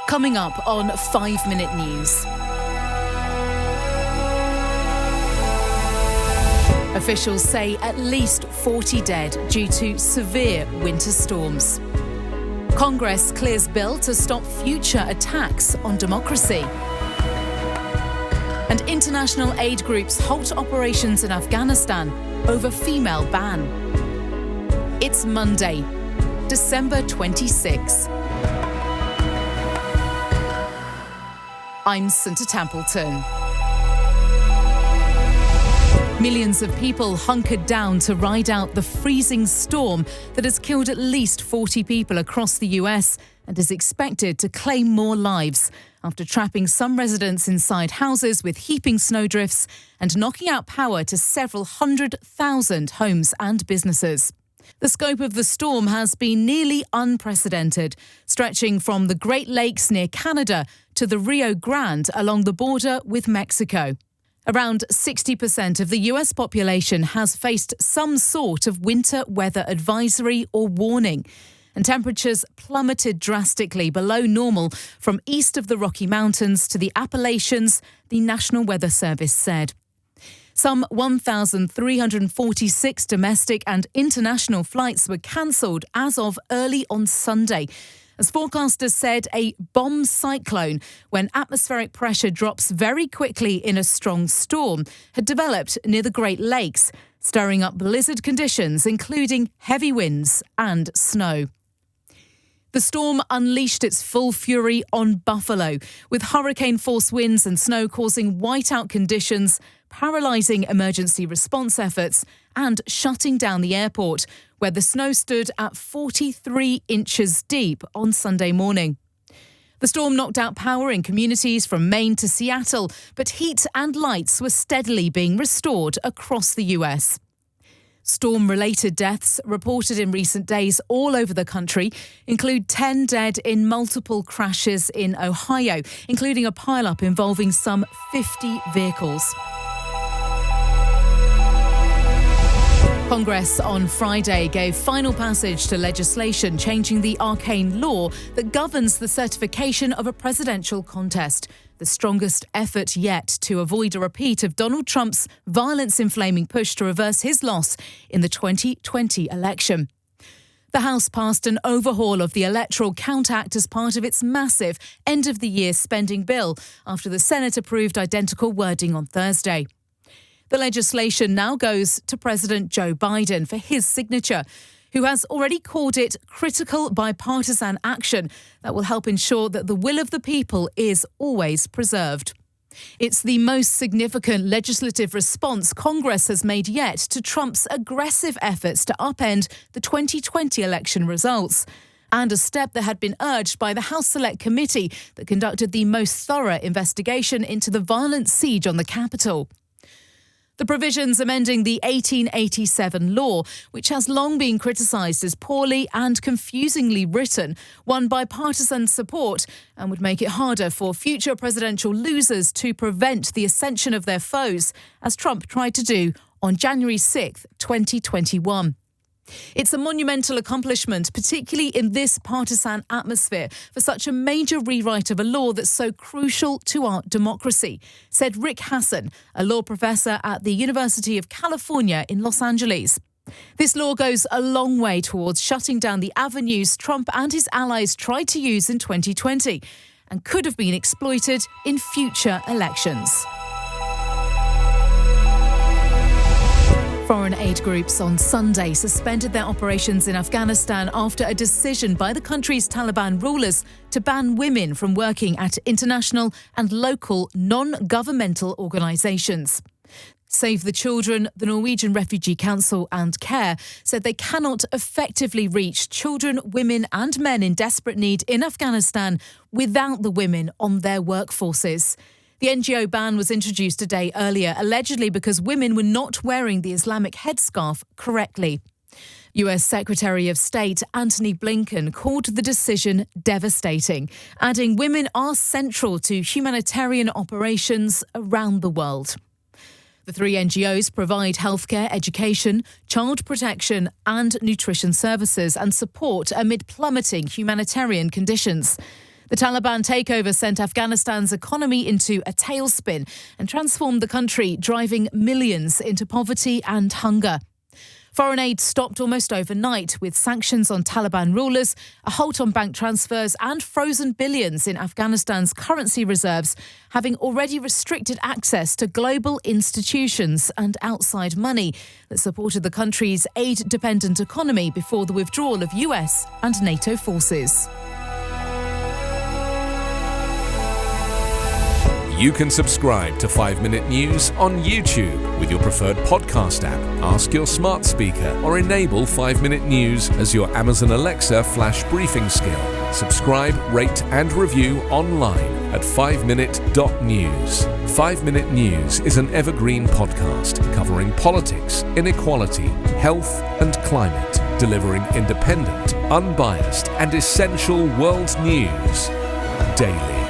Coming up on 5 Minute News. Officials say at least 40 dead due to severe winter storms. Congress clears bill to stop future attacks on democracy. And international aid groups halt operations in Afghanistan over female ban. It's Monday, December 26. I'm Santa Templeton. Millions of people hunkered down to ride out the freezing storm that has killed at least 40 people across the US and is expected to claim more lives after trapping some residents inside houses with heaping snowdrifts and knocking out power to several 100,000 homes and businesses. The scope of the storm has been nearly unprecedented, stretching from the Great Lakes near Canada to the Rio Grande along the border with Mexico. Around 60% of the US population has faced some sort of winter weather advisory or warning, and temperatures plummeted drastically below normal from east of the Rocky Mountains to the Appalachians, the National Weather Service said. Some 1,346 domestic and international flights were cancelled as of early on Sunday, as forecasters said a bomb cyclone, when atmospheric pressure drops very quickly in a strong storm, had developed near the Great Lakes, stirring up blizzard conditions, including heavy winds and snow. The storm unleashed its full fury on Buffalo, with hurricane-force winds and snow causing whiteout conditions, paralysing emergency response efforts and shutting down the airport, where the snow stood at 43 inches deep on Sunday morning. The storm knocked out power in communities from Maine to Seattle, but heat and lights were steadily being restored across the US. Storm-related deaths reported in recent days all over the country include 10 dead in multiple crashes in Ohio, including a pileup involving some 50 vehicles. Congress on Friday gave final passage to legislation changing the arcane law that governs the certification of a presidential contest, the strongest effort yet to avoid a repeat of Donald Trump's violence-inflaming push to reverse his loss in the 2020 election. The House passed an overhaul of the Electoral Count Act as part of its massive end-of-the-year spending bill after the Senate approved identical wording on Thursday. The legislation now goes to President Joe Biden for his signature, who has already called it critical bipartisan action that will help ensure that the will of the people is always preserved. It's the most significant legislative response Congress has made yet to Trump's aggressive efforts to upend the 2020 election results, and a step that had been urged by the House Select Committee that conducted the most thorough investigation into the violent siege on the Capitol. The provisions amending the 1887 law, which has long been criticised as poorly and confusingly written, won bipartisan support and would make it harder for future presidential losers to prevent the ascension of their foes, as Trump tried to do on January 6, 2021. It's a monumental accomplishment, particularly in this partisan atmosphere, for such a major rewrite of a law that's so crucial to our democracy, said Rick Hassan, a law professor at the University of California in Los Angeles. This law goes a long way towards shutting down the avenues Trump and his allies tried to use in 2020 and could have been exploited in future elections. Foreign aid groups on Sunday suspended their operations in Afghanistan after a decision by the country's Taliban rulers to ban women from working at international and local non-governmental organisations. Save the Children, the Norwegian Refugee Council and CARE said they cannot effectively reach children, women and men in desperate need in Afghanistan without the women on their workforces. The NGO ban was introduced a day earlier, allegedly because women were not wearing the Islamic headscarf correctly. US Secretary of State Antony Blinken called the decision devastating, adding women are central to humanitarian operations around the world. The three NGOs provide healthcare, education, child protection and nutrition services and support amid plummeting humanitarian conditions. The Taliban takeover sent Afghanistan's economy into a tailspin and transformed the country, driving millions into poverty and hunger. Foreign aid stopped almost overnight, with sanctions on Taliban rulers, a halt on bank transfers and frozen billions in Afghanistan's currency reserves, having already restricted access to global institutions and outside money that supported the country's aid-dependent economy before the withdrawal of US and NATO forces. You can subscribe to 5 Minute News on YouTube with your preferred podcast app. Ask your smart speaker or enable 5 Minute News as your Amazon Alexa flash briefing skill. Subscribe, rate and review online at 5minute.news. 5 Minute News is an Evergreen podcast covering politics, inequality, health and climate, delivering independent, unbiased and essential world news daily.